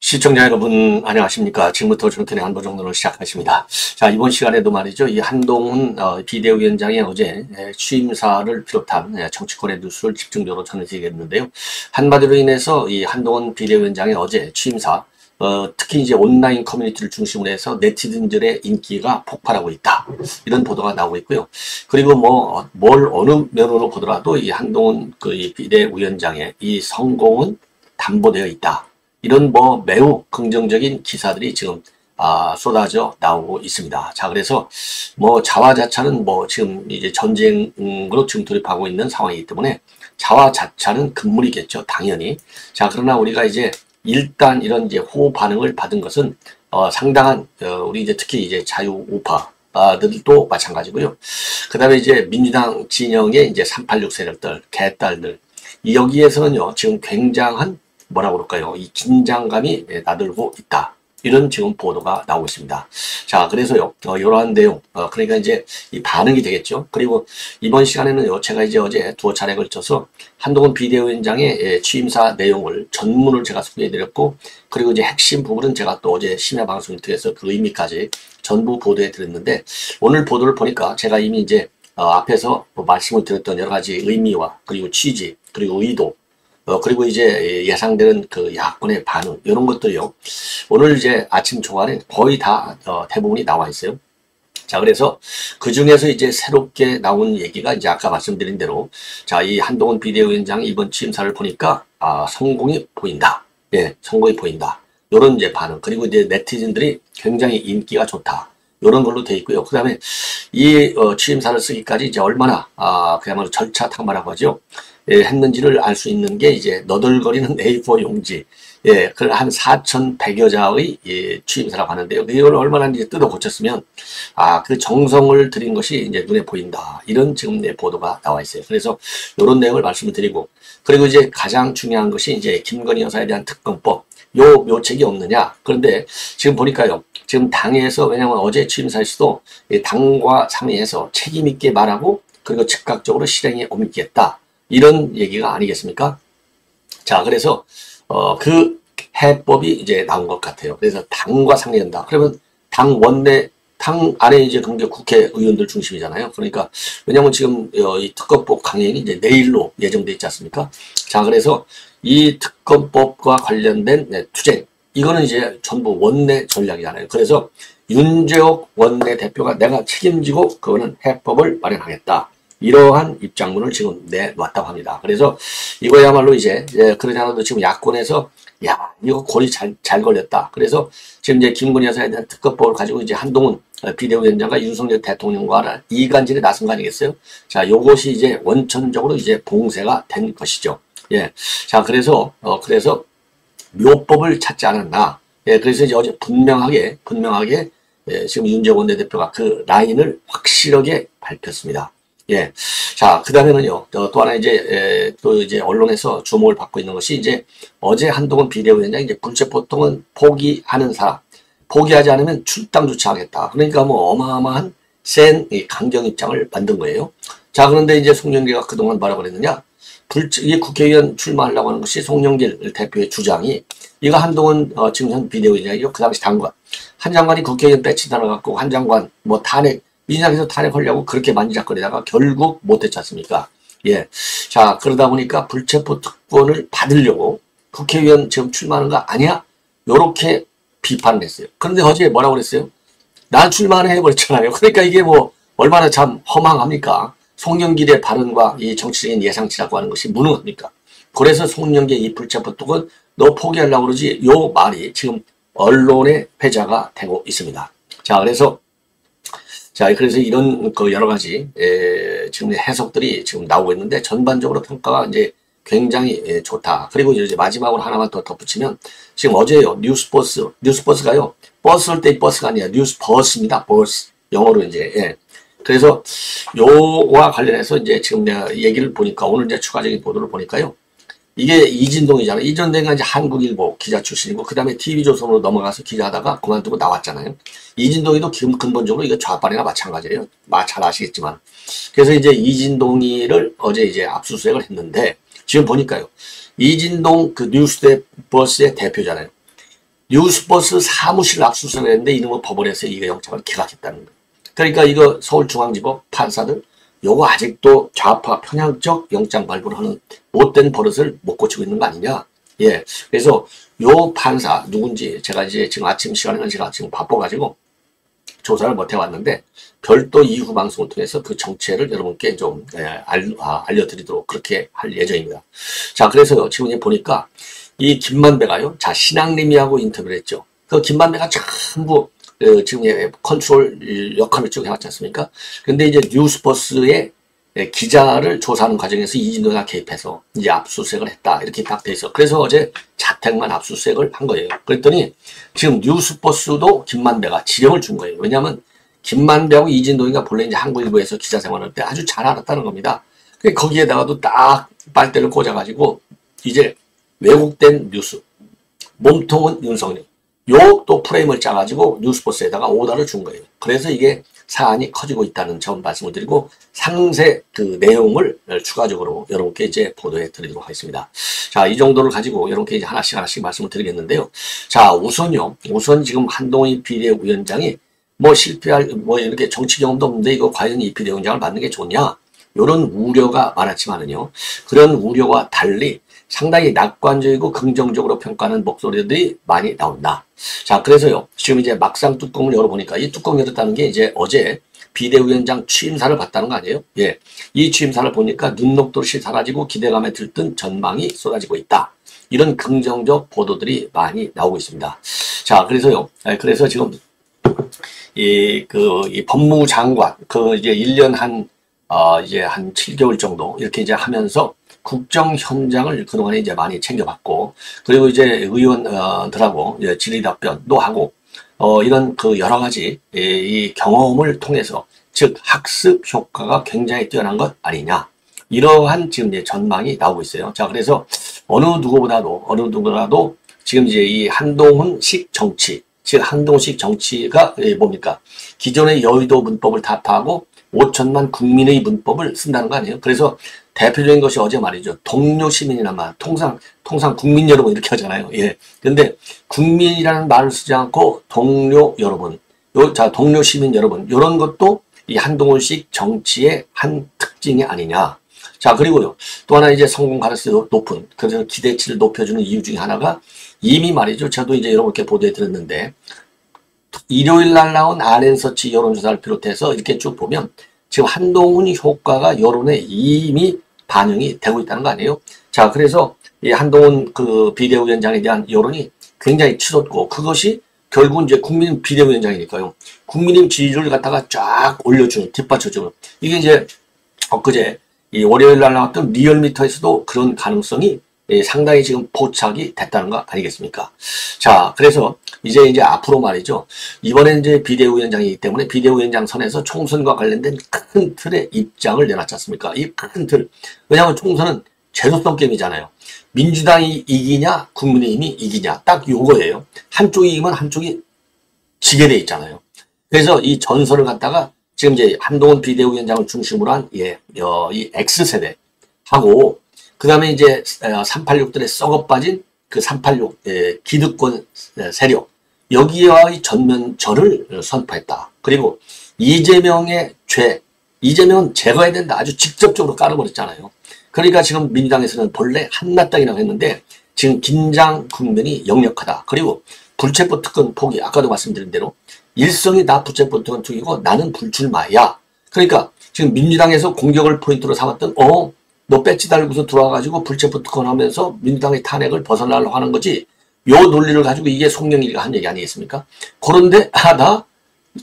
시청자 여러분 안녕하십니까. 지금부터 정권의 한보정론을 시작하십니다. 자, 이번 시간에도 말이죠. 이 한동훈 비대위원장의 어제 취임사를 비롯한 정치권의 뉴스를 집중적으로 전해드리겠는데요. 한마디로 인해서 이 한동훈 비대위원장의 어제 취임사 특히 이제 온라인 커뮤니티를 중심으로 해서 네티즌들의 인기가 폭발하고 있다. 이런 보도가 나오고 있고요. 그리고 뭘 어느 면으로 보더라도 이 한동훈 이 비대위원장의 이 성공은 담보되어 있다. 이런 매우 긍정적인 기사들이 지금 쏟아져 나오고 있습니다. 자, 그래서 자화자찬은 지금 이제 전쟁으로 지금 돌입하고 있는 상황이기 때문에 자화자찬은 금물이겠죠, 당연히. 자, 그러나 우리가 이제 일단 이런 이제 호호 반응을 받은 것은 상당한 우리 이제 특히 이제 자유우파들도 마찬가지고요. 그다음에 이제 민주당 진영의 이제 386 세력들, 개딸들 여기에서는요 지금 굉장한 뭐라고 그럴까요? 이 긴장감이 나들고 있다. 이런 지금 보도가 나오고 있습니다. 자, 그래서요, 이러한 내용, 그러니까 이제 이 반응이 되겠죠. 그리고 이번 시간에는요, 제가 이제 어제 두어 차례에 걸쳐서 한동훈 비대위원장의 취임사 내용을 전문을 제가 소개해드렸고, 그리고 이제 핵심 부분은 제가 또 어제 심야 방송을 통해서 그 의미까지 전부 보도해 드렸는데, 오늘 보도를 보니까 제가 이미 이제 앞에서 말씀을 드렸던 여러 가지 의미와 그리고 취지, 그리고 의도, 그리고 이제 예상되는 그 야권의 반응, 이런 것들이요. 오늘 이제 아침 종안에 거의 다, 대부분이 나와 있어요. 자, 그래서 그 중에서 이제 새롭게 나온 얘기가 이제 아까 말씀드린 대로, 자, 이 한동훈 비대위원장의 이번 취임사를 보니까, 성공이 보인다. 예, 성공이 보인다. 요런 이제 반응. 그리고 이제 네티즌들이 굉장히 인기가 좋다. 요런 걸로 돼 있고요. 그 다음에 이 취임사를 쓰기까지 이제 얼마나, 그야말로 절차 탕마라고 하죠. 예, 했는지를 알 수 있는 게 이제 너덜거리는 A4 용지, 예, 그걸 한 4,100여 자의 취임사라고 하는데요. 이걸 얼마나 이제 뜯어 고쳤으면 그 정성을 들인 것이 이제 눈에 보인다. 이런 지금 보도가 나와 있어요. 그래서 이런 내용을 말씀을 드리고, 그리고 이제 가장 중요한 것이 이제 김건희 여사에 대한 특검법, 요 묘책이 없느냐. 그런데 지금 보니까요. 지금 당에서 왜냐하면 어제 취임사에서도 당과 상의해서 책임 있게 말하고 그리고 즉각적으로 실행에 옮기겠다. 이런 얘기가 아니겠습니까? 자, 그래서 그 해법이 이제 나온 것 같아요. 그래서 당과 상의한다. 그러면 당 안에 이제 그게 국회의원들 중심이잖아요. 그러니까 왜냐하면 지금 이 특검법 강행이 이제 내일로 예정돼 있지 않습니까? 자, 그래서 이 특검법과 관련된 투쟁, 이거는 이제 전부 원내 전략이잖아요. 그래서 윤재옥 원내대표가 내가 책임지고 그거는 해법을 마련하겠다. 이러한 입장문을 지금 내놨다고 합니다. 그래서 이거야말로 이제 그러지 않아도 지금 야권에서 이거 골이 잘 걸렸다. 그래서 지금 이제 김건희 여사에 대한 특검법을 가지고 이제 한동훈 비대위원장과 윤석열 대통령과 이간질에 나선 거 아니겠어요? 자, 요것이 이제 원천적으로 이제 봉쇄가 된 것이죠. 예. 자, 그래서 묘법을 찾지 않았나. 예, 그래서 이제 어제 분명하게 지금 윤재옥 원내대표가 그 라인을 확실하게 밝혔습니다. 예. 자, 그 다음에는요, 또 하나 또 이제 언론에서 주목을 받고 있는 것이 이제 어제 한동훈 비대위원장이 이제 불체포통은 포기하는 사람, 포기하지 않으면 출당 조치하겠다. 그러니까 어마어마한 센 강경 입장을 만든 거예요. 자, 그런데 이제 송영길가 그동안 뭐라고 그랬느냐? 이 국회의원 출마하려고 하는 것이 송영길 대표의 주장이, 이거 한동훈 지금 현 비대위원장이요. 그 당시 장관. 한 장관이 국회의원 배치 달아갖고 한 장관 탄핵, 민주당에서 탄핵하려고 그렇게 만지작거리다가 결국 못했지 않습니까? 예. 자, 그러다 보니까 불체포 특권을 받으려고 국회의원 지금 출마하는 거 아니야? 요렇게 비판을 했어요. 그런데 어제 뭐라고 그랬어요? 난 출마를 해버렸잖아요. 그러니까 이게 얼마나 참 허망합니까? 송영길의 발언과 이 정치적인 예상치라고 하는 것이 무능합니까? 그래서 송영길의 이 불체포 특권 너 포기하려고 그러지? 요 말이 지금 언론의 회자가 되고 있습니다. 자, 그래서 이런 여러 가지 지금 해석들이 지금 나오고 있는데 전반적으로 평가가 이제 굉장히 좋다. 그리고 이제 마지막으로 하나만 더 덧붙이면 지금 어제요 뉴스버스가요 버스일 때 버스가 아니라 뉴스버스입니다. 버스 영어로 이제 예. 그래서 요와 관련해서 이제 지금 내가 얘기를 보니까 오늘 이제 추가적인 보도를 보니까요. 이게 이진동이잖아요. 이전대가 이제 한국일보 기자 출신이고, 그 다음에 TV조선으로 넘어가서 기자하다가 그만두고 나왔잖아요. 이진동이도 근본적으로 이거 좌빨이나 마찬가지예요. 잘 아시겠지만. 그래서 이제 이진동이를 어제 이제 압수수색을 했는데, 지금 보니까요. 이진동 그 뉴스버스의 대표잖아요. 뉴스버스 사무실 압수수색을 했는데 이놈의 법원에서 이거 영장을 기각했다는 거예요. 그러니까 이거 서울중앙지법 판사들 요거 아직도 좌파 편향적 영장 발부를 하는 못된 버릇을 못 고치고 있는 거 아니냐. 예. 그래서 요 판사 누군지 제가 이제 지금 아침 시간에는 제가 지금 바빠가지고 조사를 못 해왔는데 별도 이후 방송을 통해서 그 정체를 여러분께 좀 알려드리도록 그렇게 할 예정입니다. 자, 그래서요. 지금 이제 보니까 이 김만배가요. 자, 신앙림이하고 인터뷰를 했죠. 그 김만배가 전부 지금 컨트롤 역할을 쭉 해왔지 않습니까? 근데 이제 뉴스버스의 기자를 조사하는 과정에서 이진도가 개입해서 이제 압수수색을 했다. 이렇게 딱 돼 있어. 그래서 어제 자택만 압수수색을 한 거예요. 그랬더니 지금 뉴스버스도 김만배가 지령을 준 거예요. 왜냐하면 김만배하고 이진동이가 본래 이제 한국일보에서 기자 생활할 때 아주 잘 알았다는 겁니다. 거기에다가도 딱 빨대를 꽂아가지고 이제 왜곡된 뉴스, 몸통은 윤석열, 요 또 프레임을 짜가지고 뉴스버스에다가 오더를 준 거예요. 그래서 이게 사안이 커지고 있다는 점 말씀을 드리고 상세 그 내용을 추가적으로 여러분께 이제 보도해 드리도록 하겠습니다. 자, 이 정도를 가지고 여러분께 이제 하나씩 말씀을 드리겠는데요. 자, 우선 지금 한동훈 비대위원장이 뭐 이렇게 정치 경험도 없는데 이거 과연 이 비대위원장을 맡는 게 좋냐? 이런 우려가 많았지만은요. 그런 우려와 달리 상당히 낙관적이고 긍정적으로 평가하는 목소리들이 많이 나온다. 자, 그래서요. 지금 이제 막상 뚜껑을 열어보니까 이 뚜껑 열었다는 게 이제 어제 비대위원장 취임사를 봤다는 거 아니에요? 예. 이 취임사를 보니까 눈녹듯이 사라지고 기대감에 들뜬 전망이 쏟아지고 있다. 이런 긍정적 보도들이 많이 나오고 있습니다. 자, 그래서요. 그래서 지금 이 법무부 장관, 이제 1년 이제 한 7개월 정도 이렇게 이제 하면서 국정 현장을 그동안에 이제 많이 챙겨봤고, 그리고 이제 의원들하고 이제 질의 답변도 하고, 이런 여러 가지 이 경험을 통해서, 즉, 학습 효과가 굉장히 뛰어난 것 아니냐. 이러한 지금 이제 전망이 나오고 있어요. 자, 그래서 어느 누구보다도 지금 이제 이 한동훈식 정치, 즉, 한동훈식 정치가 뭡니까? 기존의 여의도 문법을 타파하고 5천만 국민의 문법을 쓴다는 거 아니에요? 그래서 대표적인 것이 어제 말이죠. 동료 시민이란 통상 국민 여러분 이렇게 하잖아요. 예. 근데 국민이라는 말을 쓰지 않고 동료 여러분, 동료 시민 여러분, 이런 것도 이 한동훈식 정치의 한 특징이 아니냐. 자, 그리고요. 또 하나 이제 성공 가능성이 높은, 그래서 기대치를 높여주는 이유 중에 하나가 이미 말이죠. 저도 이제 여러분께 보도해 드렸는데, 일요일 날 나온 RN서치 여론조사를 비롯해서 이렇게 쭉 보면 지금 한동훈 효과가 여론에 이미 반영이 되고 있다는 거 아니에요? 자, 그래서 이 한동훈 비대위원장에 대한 여론이 굉장히 치솟고 그것이 결국은 이제 국민 비대위원장이니까요. 국민의 지지를 갖다가 쫙 올려주는, 뒷받쳐주는. 이게 이제 엊그제 이 월요일 날 나왔던 리얼미터에서도 그런 가능성이 상당히 지금 포착이 됐다는 거 아니겠습니까? 자, 그래서 이제 앞으로 말이죠. 이번에 이제 비대위원장이기 때문에 비대위원장 선에서 총선과 관련된 큰 틀의 입장을 내놨지 않습니까? 이 큰 틀. 왜냐하면 총선은 제도성 게임이잖아요. 민주당이 이기냐, 국민의힘이 이기냐. 딱 요거예요. 한쪽이 이기면 한쪽이 지게 돼 있잖아요. 그래서 이 전선을 갖다가 지금 이제 한동훈 비대위원장을 중심으로 한, 이 X세대 하고, 그 다음에 이제 386들의 썩어 빠진 그 386 기득권 세력, 여기와의 전면전을 선포했다. 그리고 이재명의 이재명은 제거해야 된다. 아주 직접적으로 깔아버렸잖아요. 그러니까 지금 민주당에서는 본래 한나땅이라고 했는데 지금 긴장 국면이 역력하다. 그리고 불체포 특권 포기, 아까도 말씀드린 대로 일성이 다 불체포 특권 투기고 나는 불출마야. 그러니까 지금 민주당에서 공격을 포인트로 삼았던 너 배지 달고서 들어와가지고 불체포 특권 하면서 민주당의 탄핵을 벗어나려고 하는 거지. 요 논리를 가지고 이게 송영길이가 한 얘기 아니겠습니까? 그런데 나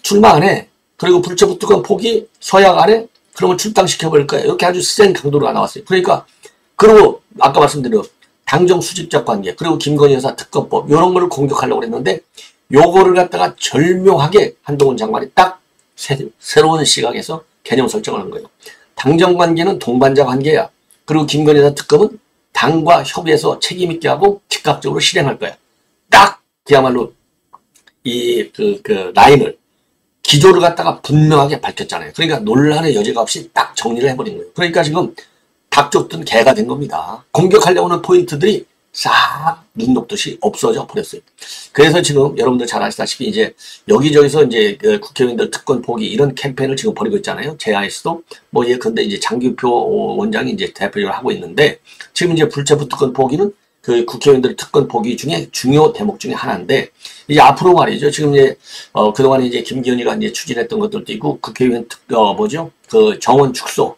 출마 안 해. 그리고 불체포 특권 포기 서약 안 해. 그러면 출당시켜버릴 거야. 이렇게 아주 센 강도가 나왔어요. 그러니까 그리고 아까 말씀드린 당정 수직적 관계 그리고 김건희 여사 특검법 이런 거를 공격하려고 했는데 요거를 갖다가 절묘하게 한동훈 장관이 딱 새로운 시각에서 개념 설정을 한 거예요. 당정 관계는 동반자 관계야. 그리고 김건희 여사 특검은 당과 협의해서 책임 있게 하고 즉각적으로 실행할 거야. 딱 그야말로 이 라인을 기조를 갖다가 분명하게 밝혔잖아요. 그러니까 논란의 여지가 없이 딱 정리를 해버린 거예요. 그러니까 지금 닭 쫓든 개가 된 겁니다. 공격하려고 하는 포인트들이 싹 눈 녹듯이 없어져 버렸어요. 그래서 지금 여러분들 잘 아시다시피 이제 여기저기서 이제 그 국회의원들 특권 포기 이런 캠페인을 지금 벌이고 있잖아요. 제아에서도 뭐 예컨대 이제 장기표 원장이 이제 대표를 하고 있는데 지금 이제 불체포 특권 포기는 그 국회의원들 특권 포기 중에 중요 대목 중에 하나인데 이제 앞으로 말이죠. 지금 이제 그동안에 이제 김기현이가 이제 추진했던 것들도 있고 국회의원 그 정원 축소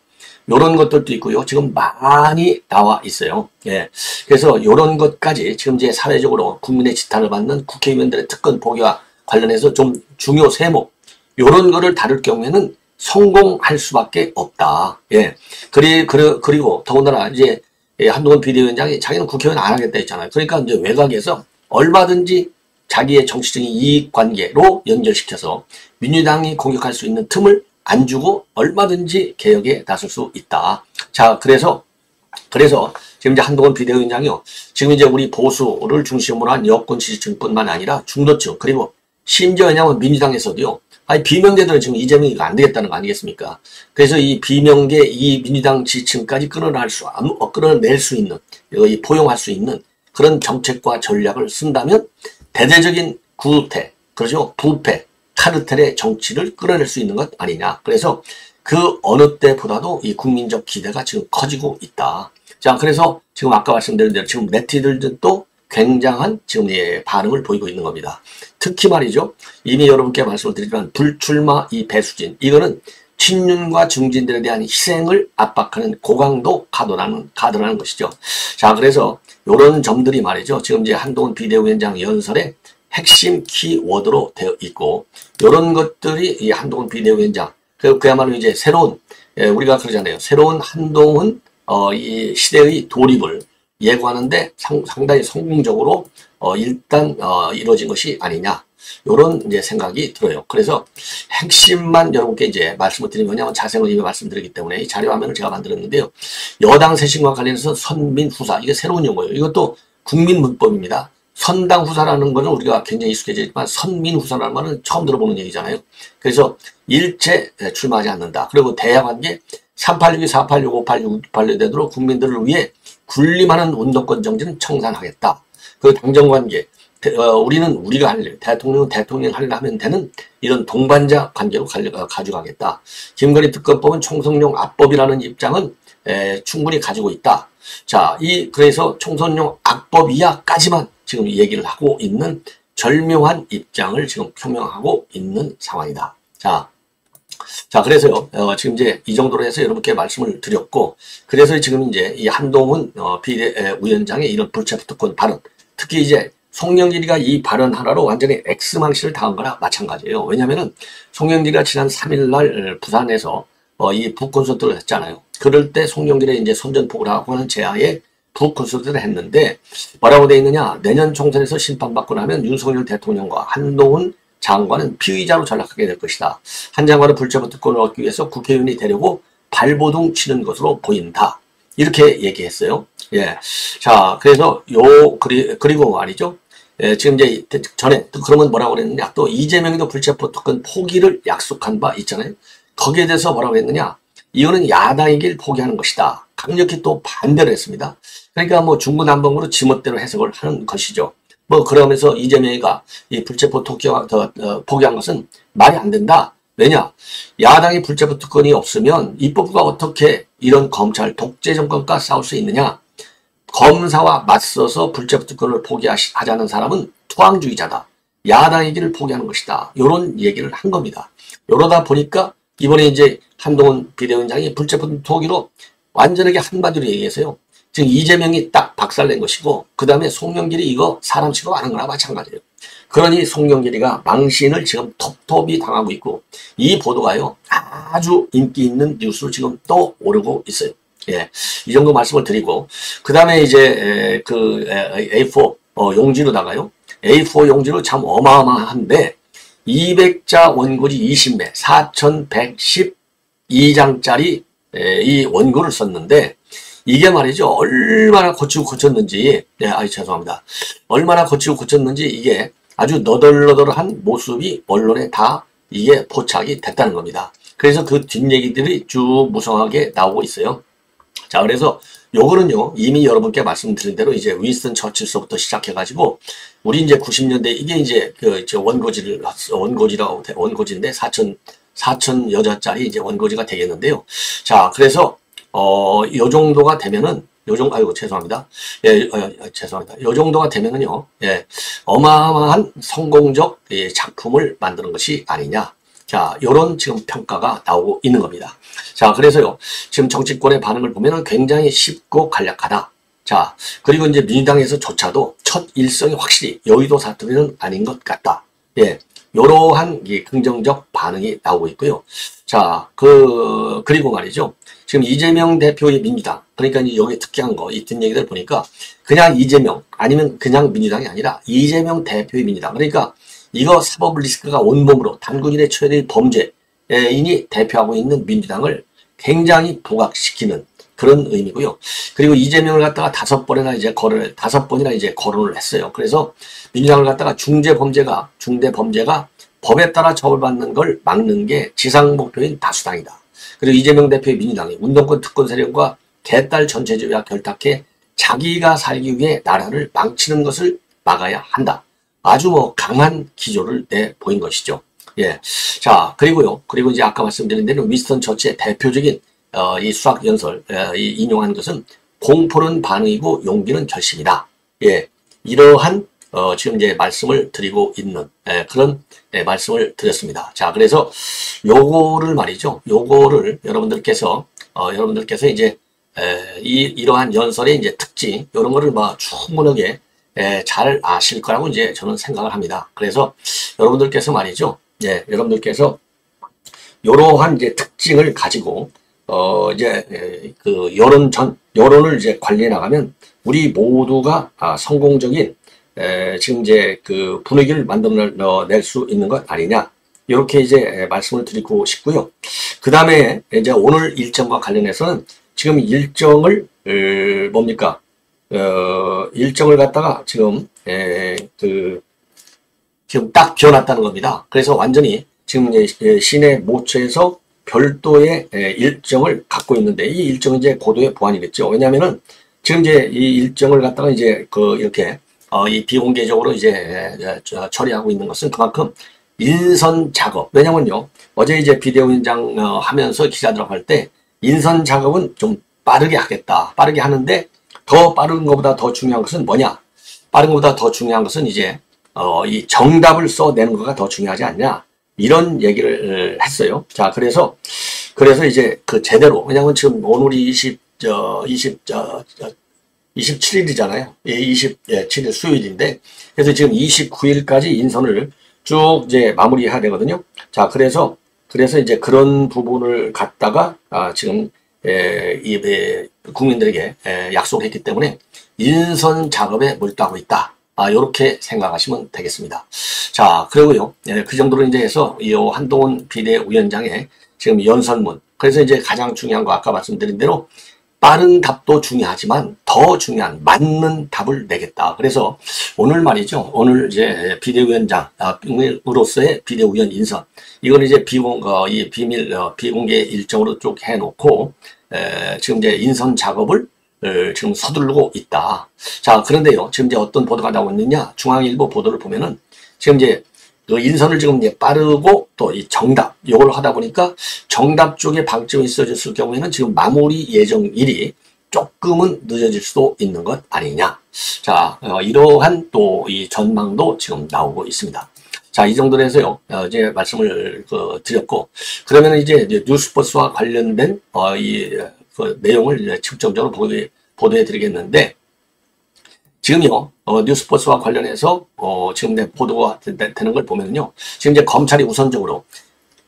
요런 것들도 있고요. 지금 많이 나와 있어요. 예. 그래서 요런 것까지 지금 이제 사회적으로 국민의 지탄을 받는 국회의원들의 특권 포기와 관련해서 좀 중요 세목, 요런 거를 다룰 경우에는 성공할 수밖에 없다. 예. 그리고 더군다나 이제 한동훈 비대위원장이 자기는 국회의원 안 하겠다 했잖아요. 그러니까 이제 외곽에서 얼마든지 자기의 정치적인 이익 관계로 연결시켜서 민주당이 공격할 수 있는 틈을 안 주고 얼마든지 개혁에 나설 수 있다. 자, 그래서 지금 이제 한동훈 비대위원장이요. 지금 이제 우리 보수를 중심으로 한 여권 지지층뿐만 아니라 중도층 그리고 심지어 왜냐하면 민주당에서도요. 아니 비명계들은 지금 이재명이가 안 되겠다는 거 아니겠습니까? 그래서 이 비명계 이 민주당 지지층까지 끌어낼 수 있는 포용할 수 있는 그런 정책과 전략을 쓴다면 대대적인 구태 그렇죠 부패 카르텔의 정치를 끌어낼 수 있는 것 아니냐. 그래서 그 어느 때보다도 이 국민적 기대가 지금 커지고 있다. 자, 그래서 지금 아까 말씀드린 대로 지금 네티즌들도 굉장한 지금 반응을 보이고 있는 겁니다. 특히 말이죠. 이미 여러분께 말씀을 드리지만 불출마 이 배수진 이거는 친윤과 중진들에 대한 희생을 압박하는 고강도 카드라는 것이죠. 자, 그래서 이런 점들이 말이죠. 지금 이제 한동훈 비대위원장 연설에 핵심 키워드로 되어 있고 이런 것들이 이 한동훈 비대위원장 그야말로 이제 새로운 우리가 그러잖아요. 새로운 한동훈 이 시대의 돌입을 예고하는데 상당히 성공적으로 일단 이루어진 것이 아니냐 이런 이제 생각이 들어요. 그래서 핵심만 여러분께 이제 말씀을 드린 거냐면 자세히 이미 말씀드리기 때문에 이 자료 화면을 제가 만들었는데요. 여당 쇄신과 관련해서 선민후사 이게 새로운 용어예요. 이것도 국민문법입니다. 선당 후사라는 것은 우리가 굉장히 익숙해져 있지만 선민후사라는 말은 처음 들어보는 얘기잖아요. 그래서 일체 출마하지 않는다. 그리고 대야관계 386이 486, 586, 686 되도록 국민들을 위해 군림하는 운동권 정지는 청산하겠다. 그 당정관계 우리는 우리가 할래 대통령은 대통령 할래 하면 되는 이런 동반자 관계로 가져가겠다. 김건희 특검법은 총선용 악법이라는 입장은 충분히 가지고 있다. 자, 그래서 총선용 악법이야까지만 지금 얘기를 하고 있는 절묘한 입장을 지금 표명하고 있는 상황이다. 자, 그래서요, 지금 이제 이 정도로 해서 여러분께 말씀을 드렸고, 그래서 지금 이제 이 한동훈 비대위원장의 이런 불체포 특권 발언, 특히 이제 송영길이가 이 발언 하나로 완전히 X망신을 당한 거나 마찬가지예요. 왜냐면은 송영길이가 지난 3일날 부산에서 이 북콘서트를 했잖아요. 그럴 때 송영길의 이제 선전포고를 하고 하는 제아에 북콘서트를 했는데 뭐라고 돼 있느냐. 내년 총선에서 심판받고 나면 윤석열 대통령과 한동훈 장관은 피의자로 전락하게 될 것이다. 한 장관은 불체포 특권을 얻기 위해서 국회의원이 되려고 발버둥 치는 것으로 보인다. 이렇게 얘기했어요. 예. 자, 그래서 그리고 말이죠. 예, 지금 이제 전에 그러면 뭐라고 그랬느냐. 또 이재명도 불체포 특권 포기를 약속한 바 있잖아요. 거기에 대해서 뭐라고 했느냐. 이거는 야당의 길 포기하는 것이다. 강력히 또 반대를 했습니다. 그러니까 뭐 중구난방으로 지멋대로 해석을 하는 것이죠. 뭐 그러면서 이재명이가 이 불체포 포기한 것은 말이 안 된다. 왜냐? 야당이 불체포 특권이 없으면 입법부가 어떻게 이런 검찰 독재 정권과 싸울 수 있느냐? 검사와 맞서서 불체포 특권을 포기하자는 사람은 투항주의자다. 야당의 길을 포기하는 것이다. 이런 얘기를 한 겁니다. 이러다 보니까 이번에 이제 한동훈 비대위원장이 불체포 포기로 완전하게 한마디로 얘기해서요. 지금 이재명이 딱 박살낸 것이고 그 다음에 송영길이 이거 사람 취급하는 거나 마찬가지예요. 그러니 송영길이가 망신을 지금 톱톱이 당하고 있고 이 보도가요. 아주 인기 있는 뉴스로 지금 또 오르고 있어요. 예, 이 정도 말씀을 드리고 그 다음에 이제 그 A4 용지로다가요. A4 용지로 참 어마어마한데 200자 원고지 20매 4112장짜리 이 원고를 썼는데 이게 말이죠. 얼마나 거치고 고쳤는지 죄송합니다. 얼마나 거치고 고쳤는지 이게 아주 너덜너덜한 모습이 언론에 다 이게 포착이 됐다는 겁니다. 그래서 그 뒷얘기들이 쭉 무성하게 나오고 있어요. 자, 그래서 요거는요, 이미 여러분께 말씀드린 대로 이제 윈스턴 처칠서부터 시작해가지고, 우리 이제 90년대, 이게 이제 저 원고지인데 4천 여자짜리 이제 원고지가 되겠는데요. 자, 그래서, 요 정도가 되면은, 아이고, 죄송합니다. 예, 죄송합니다. 요 정도가 되면은요, 예, 어마어마한 성공적 작품을 만드는 것이 아니냐. 자, 요런 지금 평가가 나오고 있는 겁니다. 자, 그래서요, 지금 정치권의 반응을 보면은 굉장히 쉽고 간략하다. 자, 그리고 이제 민주당에서조차도 첫 일성이 확실히 여의도 사투리는 아닌 것 같다. 예, 요러한 긍정적 반응이 나오고 있고요. 자, 그리고 말이죠. 지금 이재명 대표의 민주당, 그러니까 이제 여기 특이한 거, 이 뒷얘기들 보니까 그냥 이재명, 아니면 그냥 민주당이 아니라 이재명 대표의 민주당. 그러니까 이거 사법 리스크가 온몸으로 단군일의 최대의 범죄인이 대표하고 있는 민주당을 굉장히 부각시키는 그런 의미고요. 그리고 이재명을 갖다가 5번이나 이제 거론을 했어요. 그래서 민주당을 갖다가 중대 범죄가 법에 따라 처벌받는 걸 막는 게 지상 목표인 다수당이다. 그리고 이재명 대표의 민주당이 운동권 특권 세력과 개딸 전체주의와 결탁해 자기가 살기 위해 나라를 망치는 것을 막아야 한다. 아주 강한 기조를 내보인 것이죠. 예. 자, 그리고 이제 아까 말씀드린 대로 윈스턴 처치의 대표적인 이 수학 연설, 인용한 것은 공포는 반응이고 용기는 결심이다. 예. 이러한 지금 이제 말씀을 드리고 있는 그런 말씀을 드렸습니다. 자, 그래서 요거를 말이죠. 요거를 여러분들께서 이제 이러한 연설의 이제 특징, 이런 거를 충분하게 잘 아실 거라고 이제 저는 생각을 합니다. 그래서 여러분들께서 말이죠. 예, 여러분들께서 이러한 이제 특징을 가지고 이제 여론을 이제 관리해 나가면 우리 모두가 성공적인 지금 이제 분위기를 만들어낼 수 있는 것 아니냐. 이렇게 이제 말씀을 드리고 싶고요. 그 다음에 이제 오늘 일정과 관련해서는 지금 일정을 일정을 갖다가 지금 지금 딱 비워놨다는 겁니다. 그래서 완전히 지금 시내 모처에서 별도의 일정을 갖고 있는데 이 일정은 이제 고도의 보안이겠죠. 왜냐하면은 지금 이제 이 일정을 갖다가 이제 이렇게 이 비공개적으로 이제 처리하고 있는 것은 그만큼 인선 작업. 왜냐면요, 어제 이제 비대위 원장 하면서 기자들하고 할 때 인선 작업은 좀 빠르게 하겠다. 빠르게 하는데 더 빠른 것보다 더 중요한 것은 뭐냐? 빠른 것보다 더 중요한 것은 이제 이 정답을 써내는 것가 더 중요하지 않냐? 이런 얘기를 했어요. 자, 그래서 이제 제대로, 왜냐면 지금 오늘이 27일이잖아요. 예, 27일 수요일인데, 그래서 지금 29일까지 인선을 쭉 이제 마무리해야 되거든요. 자, 그래서 이제 그런 부분을 갖다가 지금 국민들에게 약속했기 때문에 인선 작업에 몰두하고 있다. 요렇게 생각하시면 되겠습니다. 자, 그리고요, 그 정도로 이제 해서 이 한동훈 비대위원장의 지금 연설문. 그래서 이제 가장 중요한 거 아까 말씀드린 대로 빠른 답도 중요하지만 더 중요한 맞는 답을 내겠다. 그래서 오늘 말이죠. 오늘 이제 비대위원장으로서의 비대위원 인선. 이걸 이제 비공개 일정으로 쭉 해놓고, 지금 이제 인선 작업을 지금 서두르고 있다. 자, 그런데요. 지금 이제 어떤 보도가 나오고 있느냐. 중앙일보 보도를 보면은 지금 이제 인선을 지금 이제 빠르고 또 이 정답, 요걸 하다 보니까 정답 쪽에 방점이 있어졌을 경우에는 지금 마무리 예정일이 조금은 늦어질 수도 있는 것 아니냐. 자, 이러한 또 이 전망도 지금 나오고 있습니다. 자, 이 정도로 해서요, 이제 말씀을 드렸고, 그러면 이제 뉴스버스와 관련된 내용을 이제 집중적으로 보도해 드리겠는데, 지금요, 뉴스버스와 관련해서, 지금 보도가 되는 걸 보면요. 지금 이제 검찰이 우선적으로,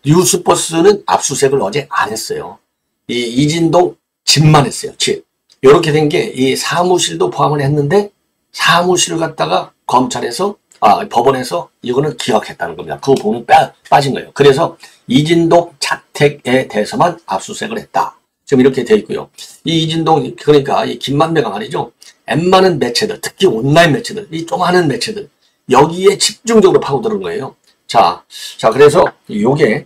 뉴스버스는 압수수색을 어제 안 했어요. 이진동 집만 했어요, 집. 요렇게 된 게, 이 사무실도 포함을 했는데, 사무실을 갖다가 법원에서 이거는 기각했다는 겁니다. 그 부분은 빠진 거예요. 그래서 이진동 자택에 대해서만 압수수색을 했다. 지금 이렇게 되어 있고요. 이 이진동, 그러니까 이 김만배가 말이죠. 웬만한 매체들, 특히 온라인 매체들, 이 조그마한 매체들, 여기에 집중적으로 파고드는 거예요. 자, 그래서 요게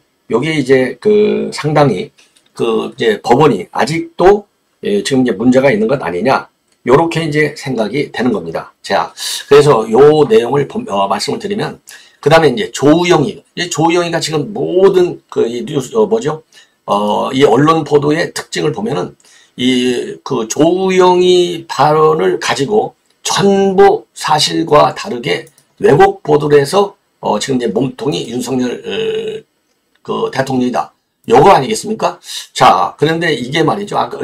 이제 상당히 이제 법원이 아직도 지금 이제 문제가 있는 것 아니냐. 요렇게 이제 생각이 되는 겁니다. 자, 그래서 요 내용을 말씀을 드리면, 그 다음에 이제 조우영이가 지금 모든 이 뉴스, 이 언론 보도의 특징을 보면은, 조우영이 발언을 가지고 전부 사실과 다르게 왜곡 보도를 해서, 지금 이제 몸통이 윤석열, 대통령이다. 요거 아니겠습니까? 자, 그런데 이게 말이죠. 아까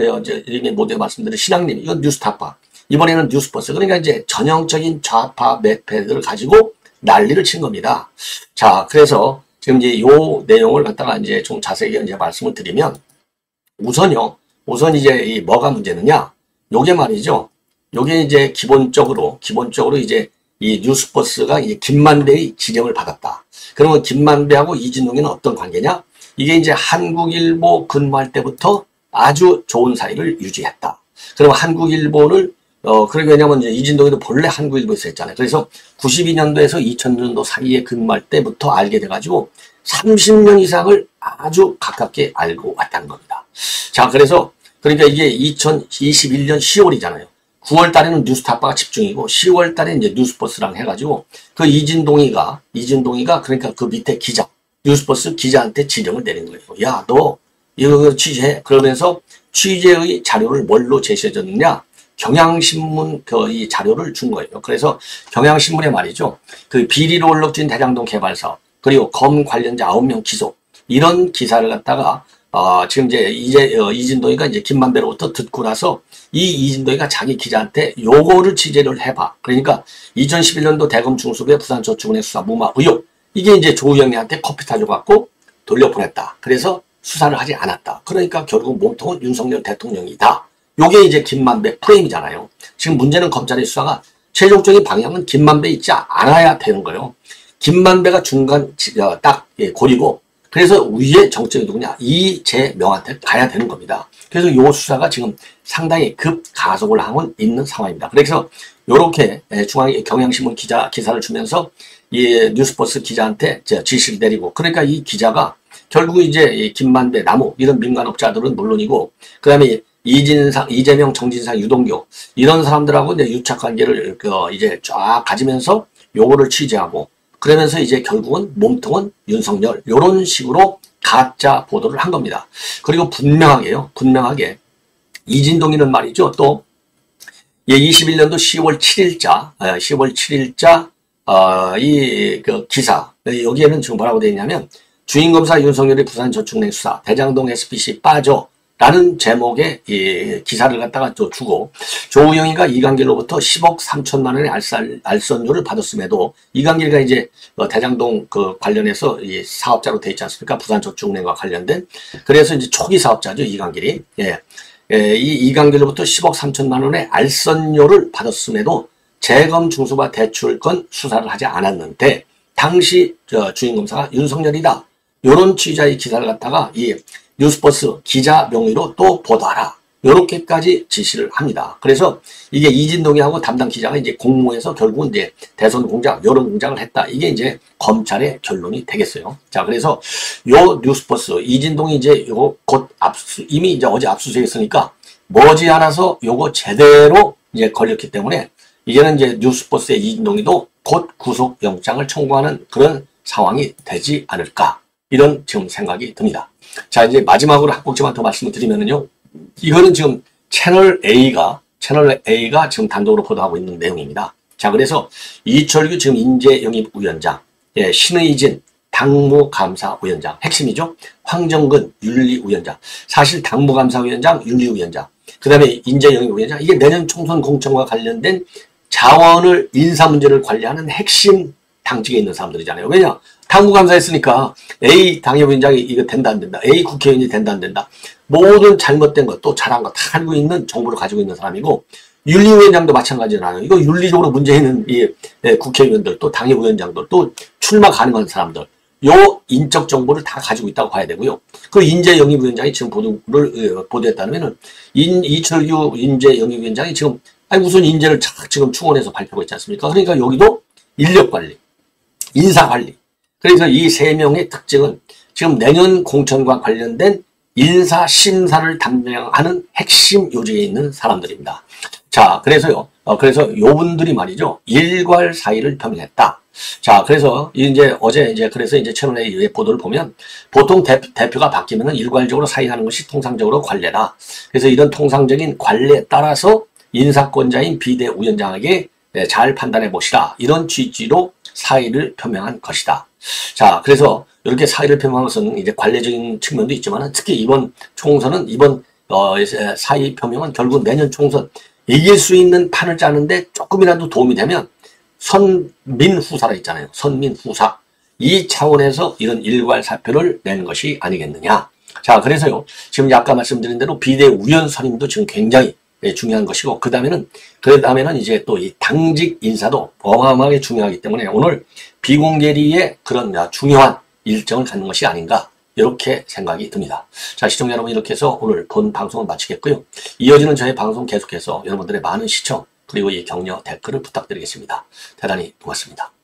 이게 모두에 말씀드린 신앙님, 이건 뉴스타파. 이번에는 뉴스버스. 그러니까 이제 전형적인 좌파 매패들을 가지고 난리를 친 겁니다. 자, 그래서 지금 이제 요 내용을 갖다가 이제 좀 자세히 이제 말씀을 드리면, 우선 이제 뭐가 문제느냐? 요게 말이죠. 요게 이제 기본적으로 이제 이 뉴스버스가 이제 김만배의 지령을 받았다. 그러면 김만배하고 이진동이는 어떤 관계냐? 이게 이제 한국일보 근무할 때부터 아주 좋은 사이를 유지했다. 그러면 한국일보를, 왜냐면 이제 이진동이도 본래 한국일보에서 했잖아요. 그래서 92년도에서 2000년도 사이에 근무할 때부터 알게 돼가지고 30년 이상을 아주 가깝게 알고 왔다는 겁니다. 자, 그러니까 이게 2021년 10월이잖아요. 9월 달에는 뉴스타파가 집중이고 10월 달에 이제 뉴스버스랑 해가지고 그 이진동이가 그러니까 그 밑에 기자, 뉴스버스 기자한테 지령을 내린 거예요. 야, 너 이거 취재해. 그러면서 취재의 자료를 뭘로 제시해줬느냐? 경향신문 이 자료를 준 거예요. 그래서 경향신문에 말이죠. 그 비리로 얼룩진 대장동 개발사업, 그리고 검 관련자 9명 기소, 이런 기사를 갖다가 지금 이제 이진동이가 이제 김만배로부터 듣고 나서 이 이진동이가 자기 기자한테 요거를 취재를 해봐. 그러니까 2011년도 대검 중수부의 부산저축은행 수사 무마 의혹, 이게 이제 조우영이한테 커피 타줘갖고 돌려보냈다. 그래서 수사를 하지 않았다. 그러니까 결국 몸통은 윤석열 대통령이다. 요게 이제 김만배 프레임이잖아요. 지금 문제는 검찰의 수사가 최종적인 방향은 김만배 있지 않아야 되는 거예요. 김만배가 중간 딱 고리고, 그래서 위에 정책이 누구냐? 이재명한테 가야 되는 겁니다. 그래서 요 수사가 지금 상당히 급가속을 하고 있는 상황입니다. 그래서 요렇게 경향신문 기사를 주면서 이 뉴스버스 기자한테 지시를 내리고, 그러니까 이 기자가 결국 이제 김만배, 나무 이런 민간업자들은 물론이고, 그 다음에 이재명, 정진상, 유동규 이런 사람들하고 이제 유착 관계를 이제 쫙 가지면서 요거를 취재하고, 그러면서 이제 결국은 몸통은 윤석열, 요런 식으로 가짜 보도를 한 겁니다. 그리고 분명하게 이진동이는 말이죠. 또 21년도 10월 7일자 기사, 여기에는 지금 뭐라고 되어 있냐면, 주인검사 윤석열이 부산저축은행 수사, 대장동 SPC 빠져 라는 제목의 이 기사를 갖다가 또 주고, 조우영이가 이강길로부터 10억 3천만 원의 알선료를 받았음에도, 이강길이가 이제 대장동 관련해서 이 사업자로 돼 있지 않습니까? 부산저축은행과 관련된. 그래서 이제 초기 사업자죠, 이강길이. 이 이강길로부터 10억 3천만 원의 알선료를 받았음에도 재검 중수부와 대출권 수사를 하지 않았는데, 당시 주인검사가 윤석열이다. 요런 취지의 기사를 갖다가 이 뉴스버스 기자 명의로 또 보도하라. 요렇게까지 지시를 합니다. 그래서 이게 이진동이하고 담당 기자가 이제 공모해서 결국은 이제 대선 공작, 여론 공작을 했다. 이게 이제 검찰의 결론이 되겠어요. 자, 그래서 요 뉴스버스, 이진동이 이제 요거 곧 이미 이제 어제 압수수색했으니까 머지않아서 요거 제대로 이제 걸렸기 때문에 이제는 이제 뉴스버스의 이진동이도 곧 구속영장을 청구하는 그런 상황이 되지 않을까. 이런 지금 생각이 듭니다. 자, 이제 마지막으로 한 꼭지만 더 말씀을 드리면은요. 이거는 지금 채널 A가 지금 단독으로 보도하고 있는 내용입니다. 자, 그래서 이철규 지금 인재영입위원장, 신의진 당무감사위원장, 핵심이죠. 황정근 윤리위원장, 사실 당무감사위원장, 윤리위원장, 그 다음에 인재영입위원장, 이게 내년 총선 공천과 관련된 자원을 인사 문제를 관리하는 핵심 당직에 있는 사람들이잖아요. 왜냐? 당무감사했으니까 A 당협위원장이 이거 된다 안 된다, A 국회의원이 된다 안 된다, 모든 잘못된 것 또 잘한 거 다 알고 있는 정보를 가지고 있는 사람이고, 윤리위원장도 마찬가지잖아요. 이거 윤리적으로 문제 있는 이 국회의원들, 또 당협위원장들, 또 출마 가능한 사람들, 요 인적 정보를 다 가지고 있다고 봐야 되고요. 그 인재영입위원장이 지금 보도했다면은 이철규 인재영입위원장이 지금 무슨 인재를 지금 충원해서 발표하고 있지 않습니까? 그러니까 여기도 인력관리, 인사관리. 그래서 이 세 명의 특징은 지금 내년 공천과 관련된 인사 심사를 담당하는 핵심 요직에 있는 사람들입니다. 자, 그래서요. 그래서 요분들이 말이죠. 일괄 사의를 표명했다. 자, 그래서 이제 어제 그래서 채널A 보도를 보면 보통 대표가 바뀌면은 일괄적으로 사의하는 것이 통상적으로 관례다. 그래서 이런 통상적인 관례에 따라서 인사권자인 비대위원장에게 잘 판단해 보시라. 이런 취지로 사의를 표명한 것이다. 자, 그래서 이렇게 사의를 표명한 것은 이제 관례적인 측면도 있지만 특히 이번 총선은 사의 표명은 결국 내년 총선 이길 수 있는 판을 짜는데 조금이라도 도움이 되면 선민후사라 있잖아요. 선민후사. 이 차원에서 이런 일괄 사표를 낸 것이 아니겠느냐. 자, 그래서요. 지금 아까 말씀드린 대로 비대위원 선임도 지금 굉장히 중요한 것이고, 그 다음에는 이제 또 이 당직 인사도 어마어마하게 중요하기 때문에 오늘 비공개리의 그런 중요한 일정을 갖는 것이 아닌가. 이렇게 생각이 듭니다. 자, 시청자 여러분, 이렇게 해서 오늘 본 방송을 마치겠고요. 이어지는 저의 방송 계속해서 여러분들의 많은 시청, 그리고 이 격려 댓글을 부탁드리겠습니다. 대단히 고맙습니다.